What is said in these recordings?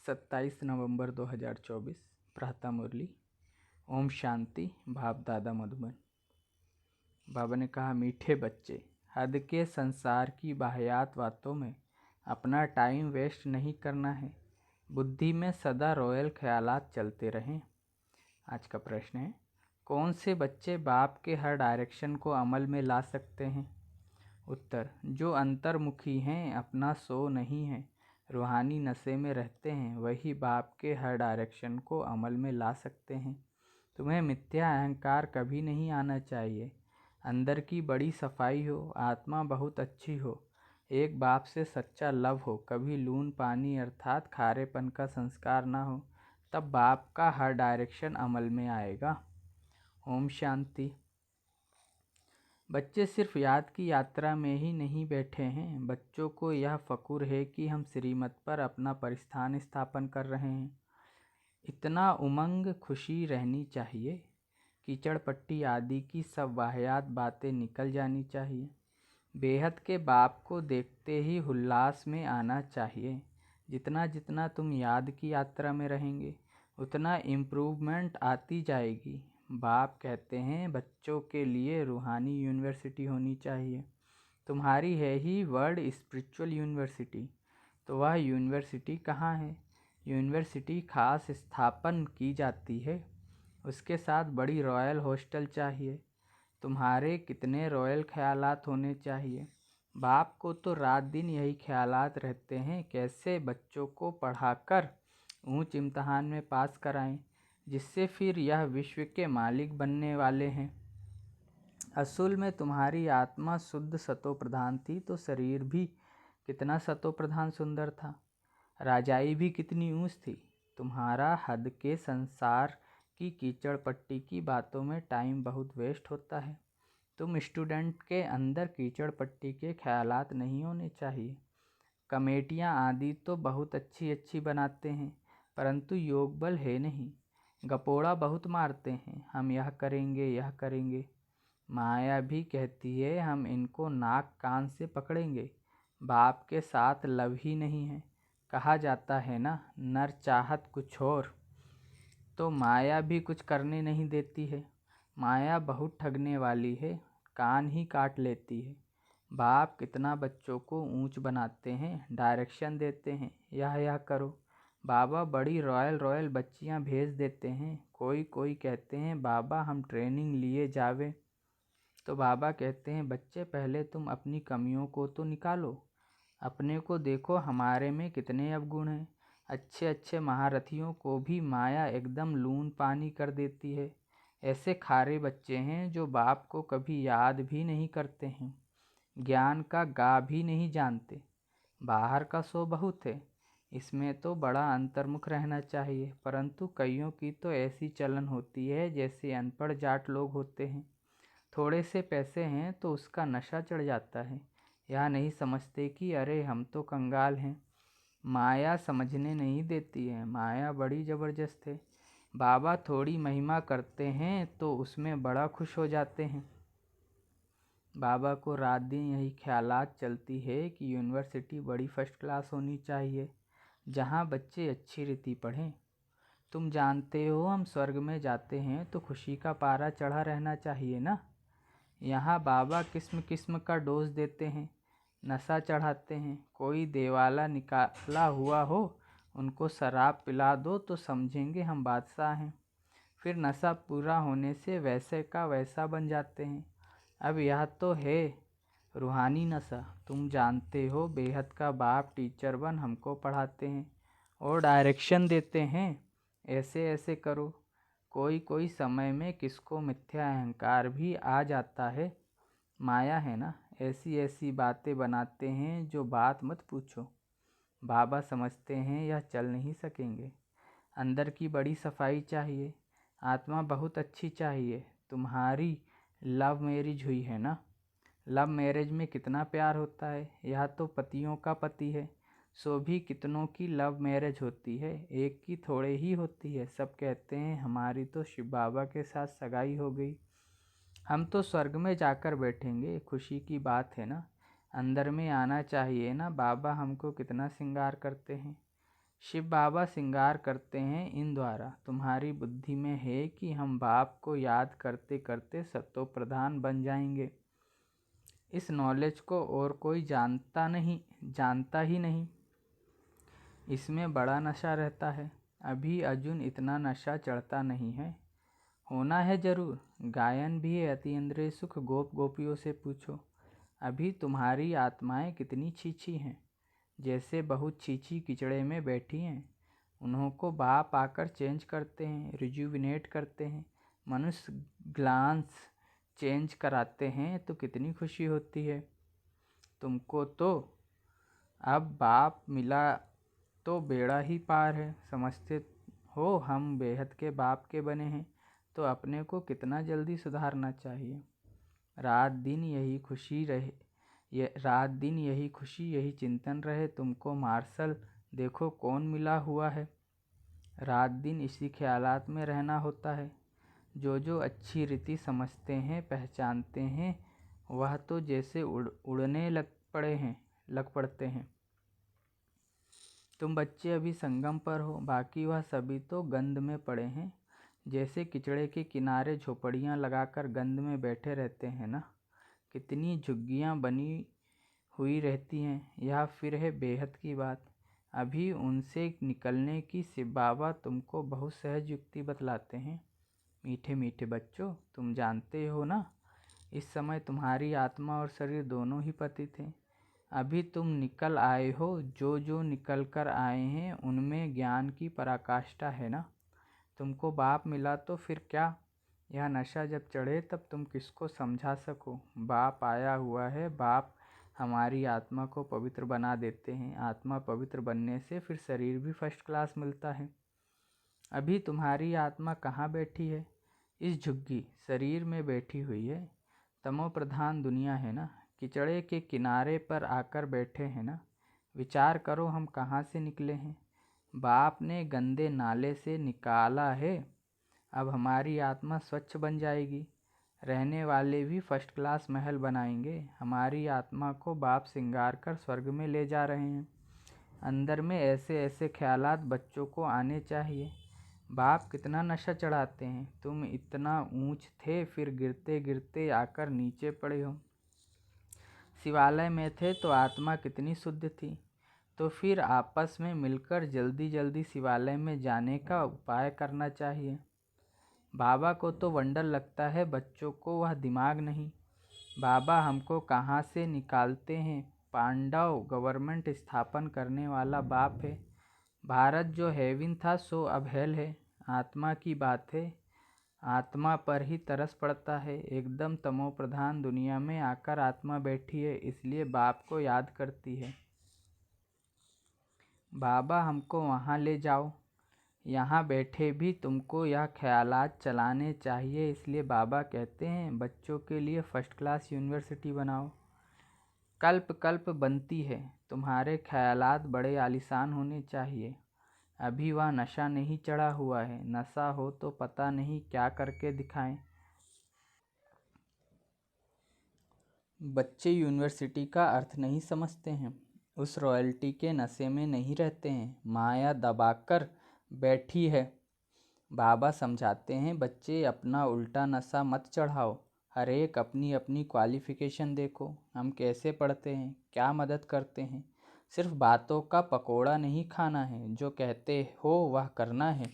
27 नवंबर 2024 प्रातः मुरली। ओम शांति। भाव दादा मधुबन। बाबा ने कहा, मीठे बच्चे, हद के संसार की बाहयात बातों में अपना टाइम वेस्ट नहीं करना है। बुद्धि में सदा रॉयल ख्यालात चलते रहें। आज का प्रश्न है, कौन से बच्चे बाप के हर डायरेक्शन को अमल में ला सकते हैं? उत्तर, जो अंतर्मुखी हैं, अपना सो नहीं है, रूहानी नशे में रहते हैं, वही बाप के हर डायरेक्शन को अमल में ला सकते हैं। तुम्हें मिथ्या अहंकार कभी नहीं आना चाहिए। अंदर की बड़ी सफाई हो, आत्मा बहुत अच्छी हो, एक बाप से सच्चा लव हो, कभी लून पानी अर्थात खारेपन का संस्कार ना हो, तब बाप का हर डायरेक्शन अमल में आएगा। ओम शांति। बच्चे सिर्फ याद की यात्रा में ही नहीं बैठे हैं। बच्चों को यह फ़कुर है कि हम श्रीमत पर अपना परिस्थान स्थापन कर रहे हैं। इतना उमंग खुशी रहनी चाहिए। कीचड़ पट्टी आदि की सब वाहियात बातें निकल जानी चाहिए। बेहद के बाप को देखते ही उल्लास में आना चाहिए। जितना जितना तुम याद की यात्रा में रहेंगे, उतना इम्प्रूवमेंट आती जाएगी। बाप कहते हैं, बच्चों के लिए रूहानी यूनिवर्सिटी होनी चाहिए। तुम्हारी है ही वर्ल्ड स्पिरिचुअल यूनिवर्सिटी। तो वह यूनिवर्सिटी कहाँ है? यूनिवर्सिटी खास स्थापन की जाती है। उसके साथ बड़ी रॉयल हॉस्टल चाहिए। तुम्हारे कितने रॉयल ख्यालात होने चाहिए। बाप को तो रात दिन यही ख्यालात रहते हैं, कैसे बच्चों को पढ़ाकर ऊंच इम्तहान में पास कराएं, जिससे फिर यह विश्व के मालिक बनने वाले हैं। असल में तुम्हारी आत्मा शुद्ध सतो प्रधान थी, तो शरीर भी कितना सतो प्रधान सुंदर था। राजाई भी कितनी ऊंच थी। तुम्हारा हद के संसार की कीचड़ पट्टी की बातों में टाइम बहुत वेस्ट होता है। तुम स्टूडेंट के अंदर कीचड़ पट्टी के ख्यालात नहीं होने चाहिए। कमेटियाँ आदि तो बहुत अच्छी अच्छी बनाते हैं, परंतु योग बल है नहीं। गपोड़ा बहुत मारते हैं, हम यह करेंगे यह करेंगे। माया भी कहती है, हम इनको नाक कान से पकड़ेंगे। बाप के साथ लव ही नहीं है। कहा जाता है ना, नर चाहत कुछ और। तो माया भी कुछ करने नहीं देती है। माया बहुत ठगने वाली है, कान ही काट लेती है। बाप कितना बच्चों को ऊंच बनाते हैं, डायरेक्शन देते हैं, यह करो। बाबा बड़ी रॉयल बच्चियां भेज देते हैं। कोई कहते हैं, बाबा हम ट्रेनिंग लिए जावे। तो बाबा कहते हैं, बच्चे पहले तुम अपनी कमियों को तो निकालो। अपने को देखो, हमारे में कितने अवगुण हैं। अच्छे अच्छे महारथियों को भी माया एकदम लून पानी कर देती है। ऐसे खारे बच्चे हैं जो बाप को कभी याद भी नहीं करते हैं, ज्ञान का गा भी नहीं जानते। बाहर का सो बहुत है, इसमें तो बड़ा अंतर्मुख रहना चाहिए, परंतु कईयों की तो ऐसी चलन होती है जैसे अनपढ़ जाट लोग होते हैं। थोड़े से पैसे हैं तो उसका नशा चढ़ जाता है। यह नहीं समझते कि अरे हम तो कंगाल हैं। माया समझने नहीं देती है। माया बड़ी ज़बरदस्त है। बाबा थोड़ी महिमा करते हैं तो उसमें बड़ा खुश हो जाते हैं। बाबा को रात दिन यही ख्यालात चलती है कि यूनिवर्सिटी बड़ी फर्स्ट क्लास होनी चाहिए, जहाँ बच्चे अच्छी रीति पढ़ें। तुम जानते हो, हम स्वर्ग में जाते हैं तो खुशी का पारा चढ़ा रहना चाहिए ना। यहाँ बाबा किस्म किस्म का डोज देते हैं, नशा चढ़ाते हैं। कोई देवाला निकाला हुआ हो, उनको शराब पिला दो तो समझेंगे हम बादशाह हैं। फिर नशा पूरा होने से वैसे का वैसा बन जाते हैं। अब यह तो है रूहानी नशा। तुम जानते हो, बेहद का बाप टीचर बन हमको पढ़ाते हैं और डायरेक्शन देते हैं, ऐसे ऐसे करो। कोई समय में किसको मिथ्या अहंकार भी आ जाता है। माया है ना, ऐसी ऐसी बातें बनाते हैं जो बात मत पूछो। बाबा समझते हैं यह चल नहीं सकेंगे। अंदर की बड़ी सफाई चाहिए, आत्मा बहुत अच्छी चाहिए। तुम्हारी लव मैरिज हुई है ना। लव मैरिज में कितना प्यार होता है। यह तो पतियों का पति है, सो भी कितनों की लव मैरिज होती है, एक की थोड़े ही होती है। सब कहते हैं हमारी तो शिव बाबा के साथ सगाई हो गई, हम तो स्वर्ग में जाकर बैठेंगे। खुशी की बात है ना, अंदर में आना चाहिए ना। बाबा हमको कितना श्रृंगार करते हैं। शिव बाबा श्रृंगार करते हैं इन द्वारा। तुम्हारी बुद्धि में है कि हम बाप को याद करते करते सतो प्रधान बन जाएंगे। इस नॉलेज को और कोई जानता ही नहीं। इसमें बड़ा नशा रहता है। अभी अर्जुन इतना नशा चढ़ता नहीं है। होना है जरूर। गायन भी है अतीन्द्रिय सुख गोप गोपियों से पूछो। अभी तुम्हारी आत्माएं कितनी छीछी हैं, जैसे बहुत छीछी किचड़े में बैठी हैं। उन्हों को बाप आकर चेंज करते हैं, रिजुविनेट करते हैं। मनुष्य ग्लांस चेंज कराते हैं तो कितनी खुशी होती है। तुमको तो अब बाप मिला तो बेड़ा ही पार है। समझते हो हम बेहद के बाप के बने हैं, तो अपने को कितना जल्दी सुधारना चाहिए। रात दिन यही खुशी यही चिंतन रहे। तुमको मार्शल देखो कौन मिला हुआ है। रात दिन इसी ख्यालात में रहना होता है। जो अच्छी रीति समझते हैं, पहचानते हैं, वह तो जैसे उड़ने लग पड़ते हैं। तुम बच्चे अभी संगम पर हो, बाकी वह सभी तो गंध में पड़े हैं। जैसे किचड़े के किनारे झोपड़ियाँ लगाकर गंध में बैठे रहते हैं ना। कितनी झुग्गियाँ बनी हुई रहती हैं। यह फिर है बेहद की बात। अभी उनसे निकलने की शिव बाबा तुमको बहुत सहज युक्ति बतलाते हैं। मीठे मीठे बच्चों, तुम जानते हो ना, इस समय तुम्हारी आत्मा और शरीर दोनों ही पतित हैं। अभी तुम निकल आए हो। जो निकल कर आए हैं उनमें ज्ञान की पराकाष्ठा है ना। तुमको बाप मिला तो फिर क्या। यह नशा जब चढ़े तब तुम किसको समझा सको। बाप आया हुआ है। बाप हमारी आत्मा को पवित्र बना देते हैं। आत्मा पवित्र बनने से फिर शरीर भी फर्स्ट क्लास मिलता है। अभी तुम्हारी आत्मा कहाँ बैठी है। इस झुग्गी शरीर में बैठी हुई है। तमो प्रधान दुनिया है ना। किचड़े के किनारे पर आकर बैठे हैं ना। विचार करो हम कहाँ से निकले हैं। बाप ने गंदे नाले से निकाला है। अब हमारी आत्मा स्वच्छ बन जाएगी। रहने वाले भी फर्स्ट क्लास महल बनाएंगे। हमारी आत्मा को बाप श्रृंगार कर स्वर्ग में ले जा रहे हैं। अंदर में ऐसे ऐसे ख्यालात बच्चों को आने चाहिए। बाप कितना नशा चढ़ाते हैं। तुम इतना ऊंच थे, फिर गिरते गिरते आकर नीचे पड़े हो। शिवालय में थे तो आत्मा कितनी शुद्ध थी। तो फिर आपस में मिलकर जल्दी जल्दी शिवालय में जाने का उपाय करना चाहिए। बाबा को तो वंडर लगता है, बच्चों को वह दिमाग नहीं। बाबा हमको कहाँ से निकालते हैं। पांडव गवर्नमेंट स्थापन करने वाला बाप है। भारत जो हेविन था सो अब हेल है। आत्मा की बात है। आत्मा पर ही तरस पड़ता है। एकदम तमो प्रधान दुनिया में आकर आत्मा बैठी है, इसलिए बाप को याद करती है। बाबा हमको वहाँ ले जाओ। यहाँ बैठे भी तुमको यह ख्यालात चलाने चाहिए। इसलिए बाबा कहते हैं बच्चों के लिए फर्स्ट क्लास यूनिवर्सिटी बनाओ। कल्प कल्प बनती है। तुम्हारे ख्यालात बड़े आलीशान होने चाहिए। अभी वह नशा नहीं चढ़ा हुआ है। नशा हो तो पता नहीं क्या करके दिखाएं। बच्चे यूनिवर्सिटी का अर्थ नहीं समझते हैं। उस रॉयल्टी के नशे में नहीं रहते हैं। माया दबाकर बैठी है। बाबा समझाते हैं बच्चे अपना उल्टा नशा मत चढ़ाओ। हर एक अपनी अपनी क्वालिफिकेशन देखो। हम कैसे पढ़ते हैं, क्या मदद करते हैं। सिर्फ बातों का पकोड़ा नहीं खाना है। जो कहते हो वह करना है।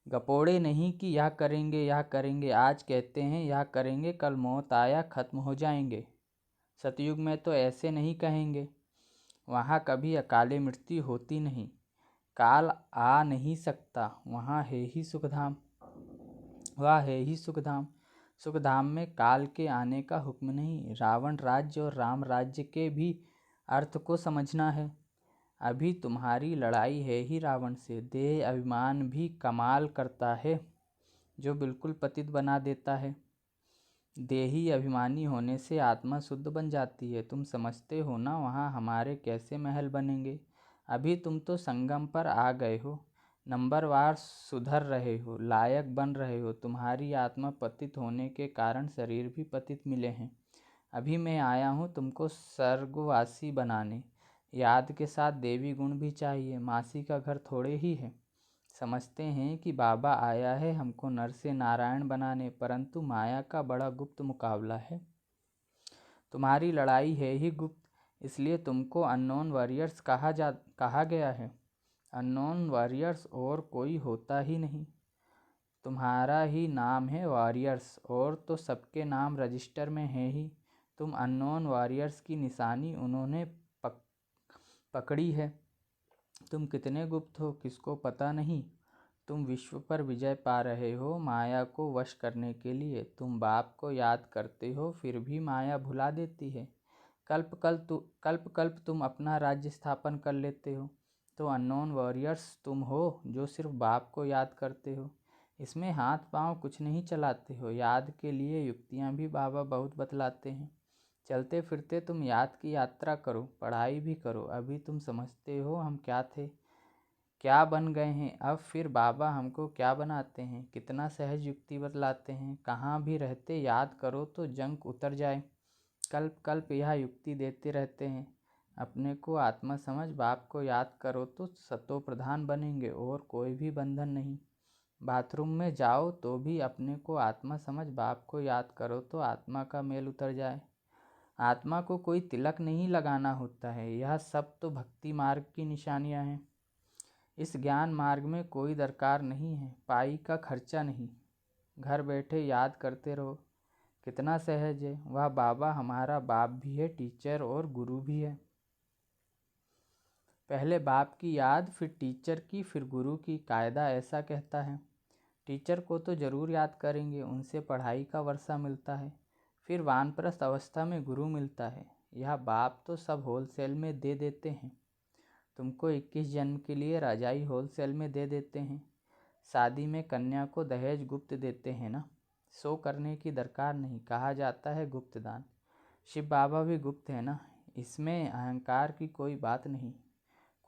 गपोड़े नहीं कि यह करेंगे। आज कहते हैं यह करेंगे, कल मौत आया खत्म हो जाएंगे। सतयुग में तो ऐसे नहीं कहेंगे। वहाँ कभी अकाले मृत्यु होती नहीं। काल आ नहीं सकता। वहाँ है ही सुखधाम। वह है ही सुखधाम। सुखधाम में काल के आने का हुक्म नहीं। रावण राज्य और राम राज्य के भी अर्थ को समझना है। अभी तुम्हारी लड़ाई है ही रावण से। देह अभिमान भी कमाल करता है, जो बिल्कुल पतित बना देता है। देही अभिमानी होने से आत्मा शुद्ध बन जाती है। तुम समझते हो ना वहाँ हमारे कैसे महल बनेंगे। अभी तुम तो संगम पर आ गए हो। नंबरवार सुधर रहे हो, लायक बन रहे हो। तुम्हारी आत्मा पतित होने के कारण शरीर भी पतित मिले हैं। अभी मैं आया हूँ तुमको स्वर्गवासी बनाने। याद के साथ देवी गुण भी चाहिए। मासी का घर थोड़े ही है। समझते हैं कि बाबा आया है हमको नर से नारायण बनाने, परंतु माया का बड़ा गुप्त मुकाबला है। तुम्हारी लड़ाई है ही गुप्त, इसलिए तुमको अननोन वॉरियर्स कहा गया है। अननोन वॉरियर्स और कोई होता ही नहीं। तुम्हारा ही नाम है वॉरियर्स, और तो सबके नाम रजिस्टर में है ही। तुम अननोन वॉरियर्स की निशानी उन्होंने पकड़ी है। तुम कितने गुप्त हो किसको पता नहीं। तुम विश्व पर विजय पा रहे हो माया को वश करने के लिए। तुम बाप को याद करते हो फिर भी माया भुला देती है। कल्प कल्प तुम अपना राज्य स्थापन कर लेते हो। तो अननोन वॉरियर्स तुम हो जो सिर्फ बाप को याद करते हो। इसमें हाथ पांव कुछ नहीं चलाते हो। याद के लिए युक्तियाँ भी बाबा बहुत बतलाते हैं। चलते फिरते तुम याद की यात्रा करो, पढ़ाई भी करो। अभी तुम समझते हो हम क्या थे, क्या बन गए हैं। अब फिर बाबा हमको क्या बनाते हैं। कितना सहज युक्ति बतलाते हैं। कहाँ भी रहते याद करो तो जंक उतर जाए। कल्प कल्प यह युक्ति देते रहते हैं। अपने को आत्मा समझ बाप को याद करो तो सतो प्रधान बनेंगे और कोई भी बंधन नहीं। बाथरूम में जाओ तो भी अपने को आत्मा समझ बाप को याद करो तो आत्मा का मेल उतर जाए। आत्मा को कोई तिलक नहीं लगाना होता है। यह सब तो भक्ति मार्ग की निशानियां हैं। इस ज्ञान मार्ग में कोई दरकार नहीं है, पाई का खर्चा नहीं। घर बैठे याद करते रहो। कितना सहज है। वह बाबा हमारा बाप भी है, टीचर और गुरु भी है। पहले बाप की याद, फिर टीचर की, फिर गुरु की। कायदा ऐसा कहता है। टीचर को तो जरूर याद करेंगे, उनसे पढ़ाई का वर्षा मिलता है। फिर वानप्रस्थ अवस्था में गुरु मिलता है। यह बाप तो सब होलसेल में दे देते हैं। तुमको 21 जन्म के लिए रजाई होलसेल में दे देते हैं। शादी में कन्या को दहेज गुप्त देते हैं ना। सो करने की दरकार नहीं, कहा जाता है गुप्त दान। शिव बाबा भी गुप्त है ना। इसमें अहंकार की कोई बात नहीं।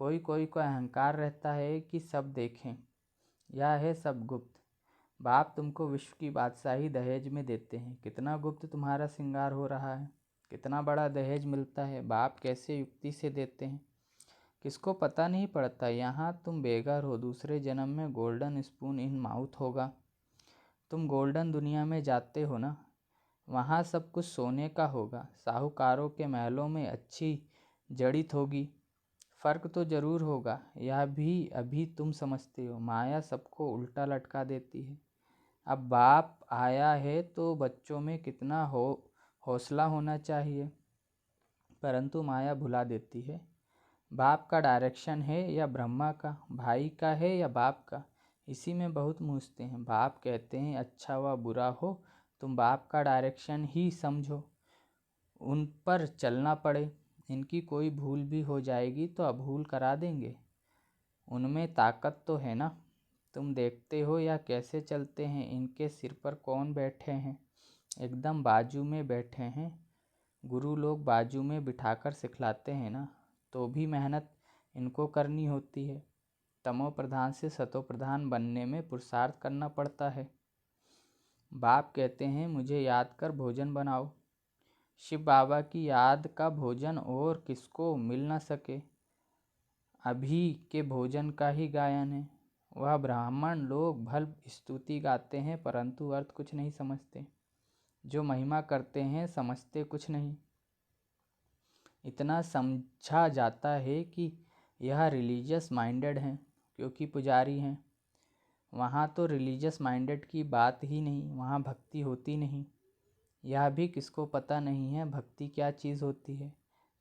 कोई को अहंकार रहता है कि सब देखें। यह है सब गुप्त। बाप तुमको विश्व की बादशाही दहेज में देते हैं। कितना गुप्त तुम्हारा श्रृंगार हो रहा है। कितना बड़ा दहेज मिलता है। बाप कैसे युक्ति से देते हैं किसको पता नहीं पड़ता। यहाँ तुम बेघर हो, दूसरे जन्म में गोल्डन स्पून इन माउथ होगा। तुम गोल्डन दुनिया में जाते हो ना, वहाँ सब कुछ सोने का होगा। साहूकारों के महलों में अच्छी जड़ित होगी। फर्क तो जरूर होगा। यह भी अभी तुम समझते हो। माया सबको उल्टा लटका देती है। अब बाप आया है तो बच्चों में कितना हौसला होना चाहिए, परंतु माया भुला देती है। बाप का डायरेक्शन है या ब्रह्मा का, भाई का है या बाप का, इसी में बहुत मूझते हैं। बाप कहते हैं अच्छा व बुरा हो तुम बाप का डायरेक्शन ही समझो, उन पर चलना पड़े। इनकी कोई भूल भी हो जाएगी तो अभूल करा देंगे। उनमें ताकत तो है ना। तुम देखते हो या कैसे चलते हैं। इनके सिर पर कौन बैठे हैं, एकदम बाजू में बैठे हैं। गुरु लोग बाजू में बिठाकर सिखलाते हैं ना, तो भी मेहनत इनको करनी होती है। तमो प्रधान से सतो प्रधान बनने में पुरुषार्थ करना पड़ता है। बाप कहते हैं मुझे याद कर भोजन बनाओ। शिव बाबा की याद का भोजन और किसको मिल न सके। अभी के भोजन का ही गायन है। वह ब्राह्मण लोग भल स्तुति गाते हैं परंतु अर्थ कुछ नहीं समझते। जो महिमा करते हैं समझते कुछ नहीं। इतना समझा जाता है कि यह रिलीजियस माइंडेड हैं क्योंकि पुजारी हैं। वहाँ तो रिलीजियस माइंडेड की बात ही नहीं, वहाँ भक्ति होती नहीं। यह भी किसको पता नहीं है भक्ति क्या चीज़ होती है।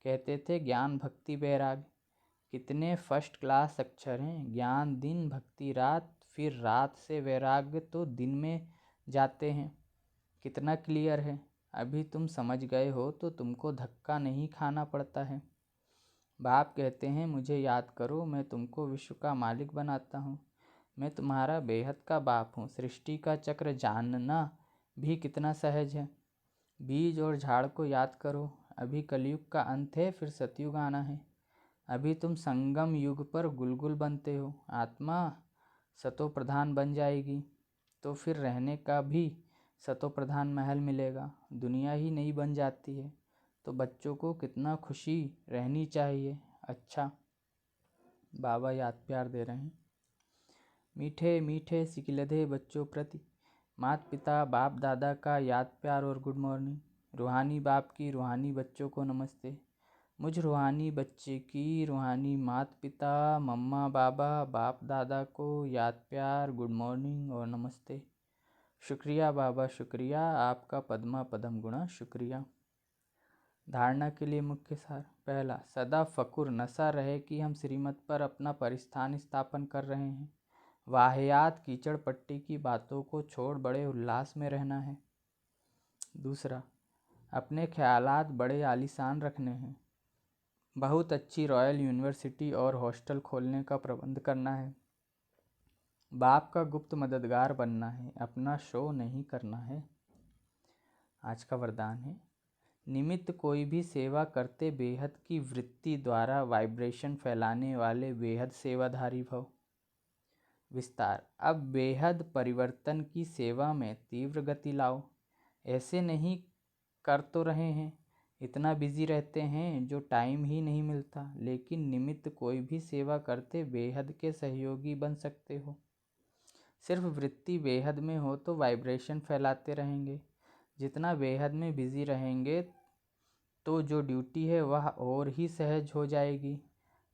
कहते थे ज्ञान भक्ति वैराग। कितने फर्स्ट क्लास अक्षर हैं। ज्ञान दिन, भक्ति रात, फिर रात से वैराग्य तो दिन में जाते हैं। कितना क्लियर है। अभी तुम समझ गए हो तो तुमको धक्का नहीं खाना पड़ता है। बाप कहते हैं मुझे याद करो, मैं तुमको विश्व का मालिक बनाता हूँ। मैं तुम्हारा बेहद का बाप हूँ। सृष्टि का चक्र जानना भी कितना सहज है। बीज और झाड़ को याद करो। अभी कलयुग का अंत है, फिर सतयुग आना है। अभी तुम संगम युग पर गुलगुल बनते हो। आत्मा सतो प्रधान बन जाएगी तो फिर रहने का भी सतो प्रधान महल मिलेगा। दुनिया ही नहीं बन जाती है तो बच्चों को कितना खुशी रहनी चाहिए। अच्छा, बाबा याद प्यार दे रहे हैं। मीठे मीठे सिकिलधे बच्चों प्रति माता पिता बाप दादा का याद प्यार और गुड मॉर्निंग। रूहानी बाप की रूहानी बच्चों को नमस्ते। मुझ रूहानी बच्चे की रूहानी माता पिता मम्मा बाबा बाप दादा को याद प्यार गुड मॉर्निंग और नमस्ते। शुक्रिया बाबा, शुक्रिया आपका पद्मा पदम गुणा शुक्रिया। धारणा के लिए मुख्य सार। पहला, सदा फकुर नशा रहे कि हम श्रीमत पर अपना परिस्थान स्थापन कर रहे हैं। वाहियात कीचड़ पट्टी की बातों को छोड़ बड़े उल्लास में रहना है। दूसरा, अपने ख्यालात बड़े आलीशान रखने हैं। बहुत अच्छी रॉयल यूनिवर्सिटी और हॉस्टल खोलने का प्रबंध करना है। बाप का गुप्त मददगार बनना है, अपना शो नहीं करना है। आज का वरदान है, निमित्त कोई भी सेवा करते बेहद की वृत्ति द्वारा वाइब्रेशन फैलाने वाले बेहद सेवाधारी भव। विस्तार। अब बेहद परिवर्तन की सेवा में तीव्र गति लाओ। ऐसे नहीं कर तो रहे हैं, इतना बिजी रहते हैं जो टाइम ही नहीं मिलता, लेकिन निमित्त कोई भी सेवा करते बेहद के सहयोगी बन सकते हो। सिर्फ वृत्ति बेहद में हो तो वाइब्रेशन फैलाते रहेंगे। जितना बेहद में बिजी रहेंगे तो जो ड्यूटी है वह और ही सहज हो जाएगी।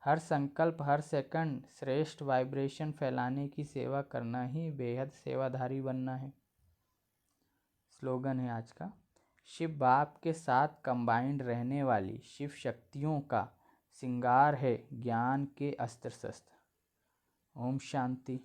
हर संकल्प, हर सेकंड श्रेष्ठ वाइब्रेशन फैलाने की सेवा करना ही बेहद सेवाधारी बनना है। स्लोगन है आज का, शिव बाप के साथ कंबाइंड रहने वाली शिव शक्तियों का श्रृंगार है ज्ञान के अस्त्र शस्त्र। ओम शांति।